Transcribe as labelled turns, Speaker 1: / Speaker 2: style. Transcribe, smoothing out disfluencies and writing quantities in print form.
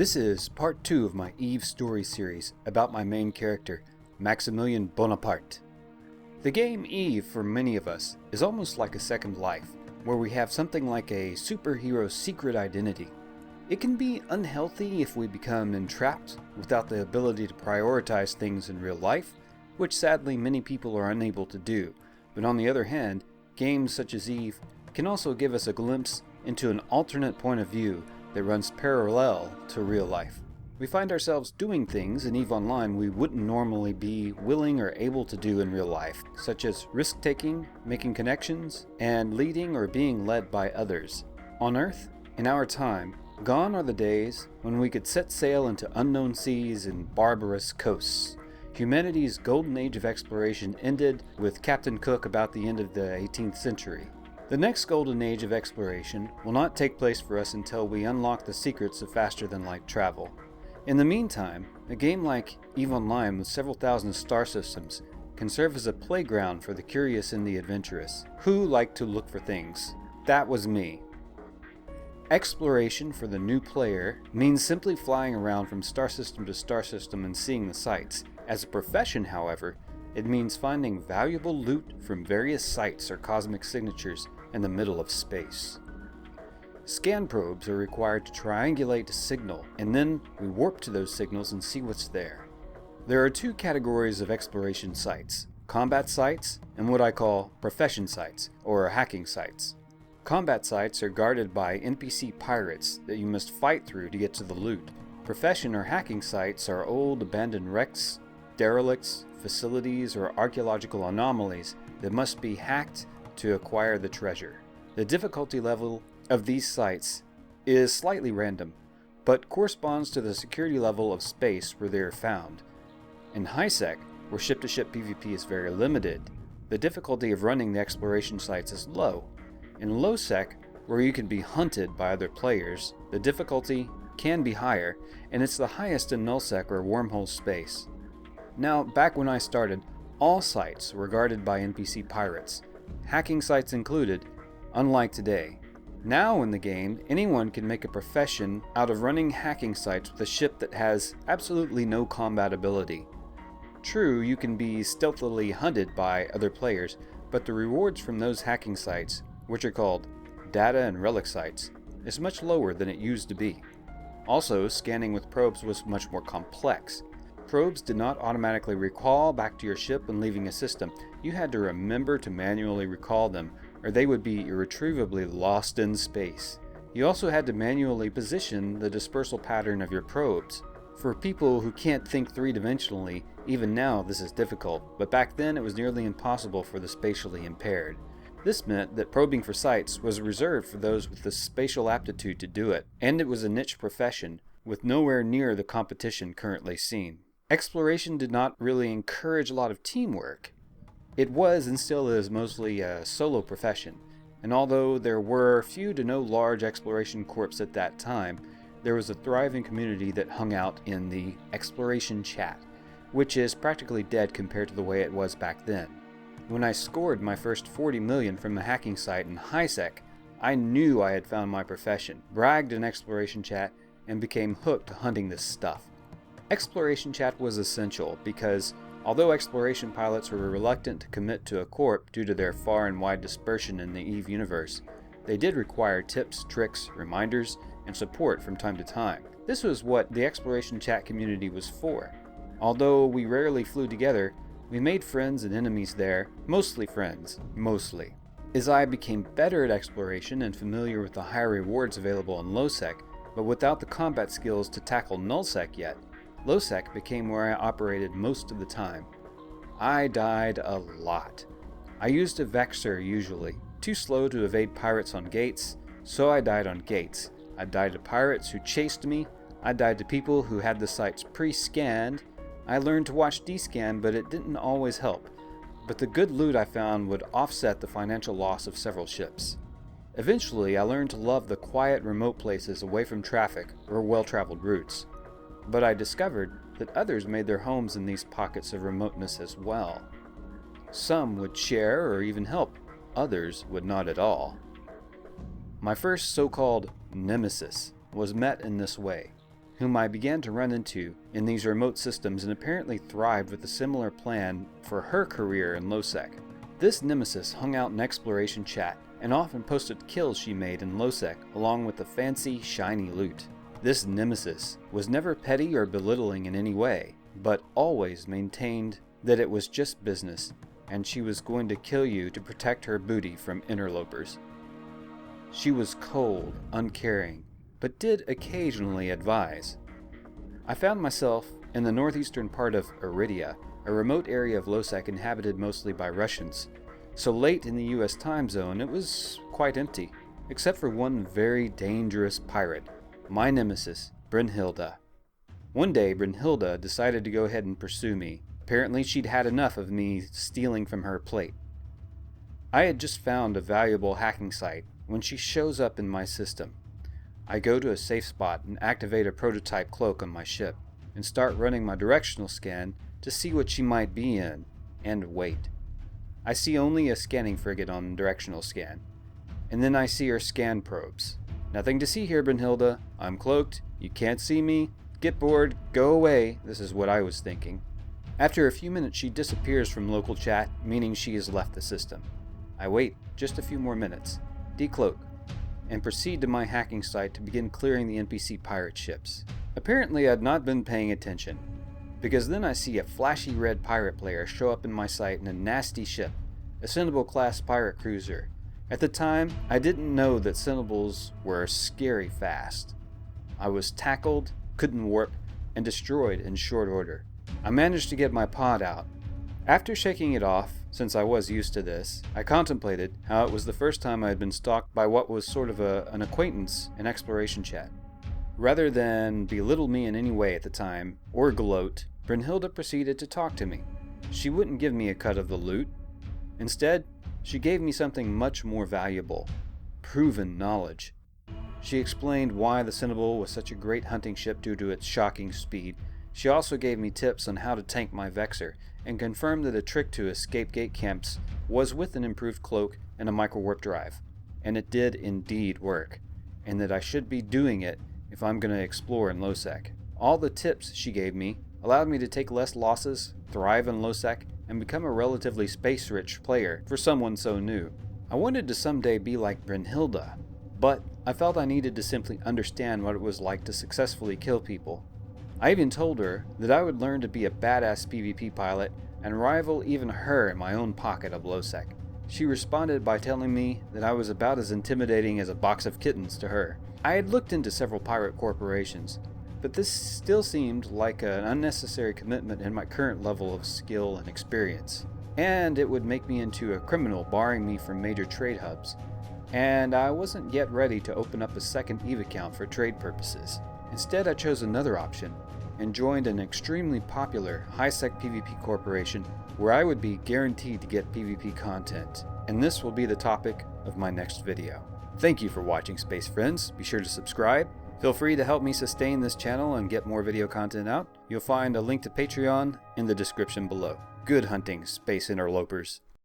Speaker 1: This is part 2 of my Eve story series about my main character, Maximilian Bonaparte. The game Eve, for many of us, is almost like a second life, where we have something like a superhero secret identity. It can be unhealthy if we become entrapped without the ability to prioritize things in real life, which sadly many people are unable to do. But on the other hand, games such as Eve can also give us a glimpse into an alternate point of view that runs parallel to real life. We find ourselves doing things in EVE Online we wouldn't normally be willing or able to do in real life, such as risk-taking, making connections, and leading or being led by others. On Earth, in our time, gone are the days when we could set sail into unknown seas and barbarous coasts. Humanity's golden age of exploration ended with Captain Cook about the end of the 18th century. The next golden age of exploration will not take place for us until we unlock the secrets of faster-than-light travel. In the meantime, a game like EVE Online with several thousand star systems can serve as a playground for the curious and the adventurous, who like to look for things. That was me. Exploration for the new player means simply flying around from star system to star system and seeing the sights. As a profession, however, it means finding valuable loot from various sites or cosmic signatures in the middle of space. Scan probes are required to triangulate a signal, and then we warp to those signals and see what's there. There are two categories of exploration sites: combat sites and what I call profession sites, or hacking sites. Combat sites are guarded by NPC pirates that you must fight through to get to the loot. Profession or hacking sites are old abandoned wrecks, derelicts, facilities, or archaeological anomalies that must be hacked to acquire the treasure. The difficulty level of these sites is slightly random, but corresponds to the security level of space where they are found. In high-sec, where ship-to-ship PvP is very limited, the difficulty of running the exploration sites is low. In low-sec, where you can be hunted by other players, the difficulty can be higher, and it's the highest in nullsec or wormhole space. Now, back when I started, all sites were guarded by NPC pirates, hacking sites included, unlike today. Now in the game, anyone can make a profession out of running hacking sites with a ship that has absolutely no combat ability. True, you can be stealthily hunted by other players, but the rewards from those hacking sites, which are called data and relic sites, is much lower than it used to be. Also, scanning with probes was much more complex. Probes did not automatically recall back to your ship when leaving a system. You had to remember to manually recall them, or they would be irretrievably lost in space. You also had to manually position the dispersal pattern of your probes. For people who can't think three-dimensionally, even now this is difficult, but back then it was nearly impossible for the spatially impaired. This meant that probing for sites was reserved for those with the spatial aptitude to do it, and it was a niche profession, with nowhere near the competition currently seen. Exploration did not really encourage a lot of teamwork. It was and still is mostly a solo profession, and although there were few to no large exploration corps at that time, there was a thriving community that hung out in the exploration chat, which is practically dead compared to the way it was back then. When I scored my first 40 million from a hacking site in high-sec, I knew I had found my profession, bragged in exploration chat, and became hooked to hunting this stuff. Exploration chat was essential because, although exploration pilots were reluctant to commit to a corp due to their far and wide dispersion in the EVE universe, they did require tips, tricks, reminders, and support from time to time. This was what the exploration chat community was for. Although we rarely flew together, we made friends and enemies there, mostly friends, mostly. As I became better at exploration and familiar with the higher rewards available in lowsec, but without the combat skills to tackle nullsec yet, lowsec became where I operated most of the time. I died a lot. I used a Vexer usually, too slow to evade pirates on gates, so I died on gates. I died to pirates who chased me, I died to people who had the sites pre-scanned. I learned to watch descan, but it didn't always help. But the good loot I found would offset the financial loss of several ships. Eventually, I learned to love the quiet, remote places away from traffic or well-traveled routes. But I discovered that others made their homes in these pockets of remoteness as well. Some would share or even help, others would not at all. My first so-called nemesis was met in this way. whom I began to run into in these remote systems and apparently thrived with a similar plan for her career in LowSec. This nemesis hung out in exploration chat and often posted kills she made in LowSec along with the fancy, shiny loot. This nemesis was never petty or belittling in any way, but always maintained that it was just business and she was going to kill you to protect her booty from interlopers. She was cold, uncaring, but did occasionally advise. I found myself in the northeastern part of Iridia, a remote area of LowSec inhabited mostly by Russians. So late in the US time zone, it was quite empty, except for one very dangerous pirate, my nemesis, Brynhilda. One day, Brynhilda decided to go ahead and pursue me. Apparently, she'd had enough of me stealing from her plate. I had just found a valuable hacking site when she shows up in my system. I go to a safe spot and activate a prototype cloak on my ship, and start running my directional scan to see what she might be in, and wait. I see only a scanning frigate on directional scan, and then I see her scan probes. Nothing to see here, Brynhilda. I'm cloaked, you can't see me, get bored, go away, this is what I was thinking. After a few minutes she disappears from local chat, meaning she has left the system. I wait just a few more minutes, decloak, and proceed to my hacking site to begin clearing the NPC pirate ships. Apparently I'd not been paying attention, because then I see a flashy red pirate player show up in my site in a nasty ship, a Sentinel class pirate cruiser. At the time, I didn't know that Sentinels were scary fast. I was tackled, couldn't warp, and destroyed in short order. I managed to get my pod out. After shaking it off, since I was used to this, I contemplated how it was the first time I had been stalked by what was sort of an acquaintance in exploration chat. Rather than belittle me in any way at the time, or gloat, Brynhilda proceeded to talk to me. She wouldn't give me a cut of the loot. Instead, she gave me something much more valuable, proven knowledge. She explained why the Sentinel was such a great hunting ship due to its shocking speed. She also gave me tips on how to tank my Vexor, and confirmed that a trick to escape gate camps was with an improved cloak and a micro-warp drive. And it did indeed work, and that I should be doing it if I'm going to explore in LowSec. All the tips she gave me allowed me to take less losses, thrive in LowSec, and become a relatively space-rich player for someone so new. I wanted to someday be like Brynhilda, but I felt I needed to simply understand what it was like to successfully kill people. I even told her that I would learn to be a badass PvP pilot and rival even her in my own pocket of LowSec. She responded by telling me that I was about as intimidating as a box of kittens to her. I had looked into several pirate corporations, but this still seemed like an unnecessary commitment in my current level of skill and experience. And it would make me into a criminal, barring me from major trade hubs. And I wasn't yet ready to open up a second EVE account for trade purposes. Instead, I chose another option and joined an extremely popular high-sec PvP corporation where I would be guaranteed to get PvP content. And this will be the topic of my next video. Thank you for watching, Space Friends. Be sure to subscribe. Feel free to help me sustain this channel and get more video content out. You'll find a link to Patreon in the description below. Good hunting, space interlopers.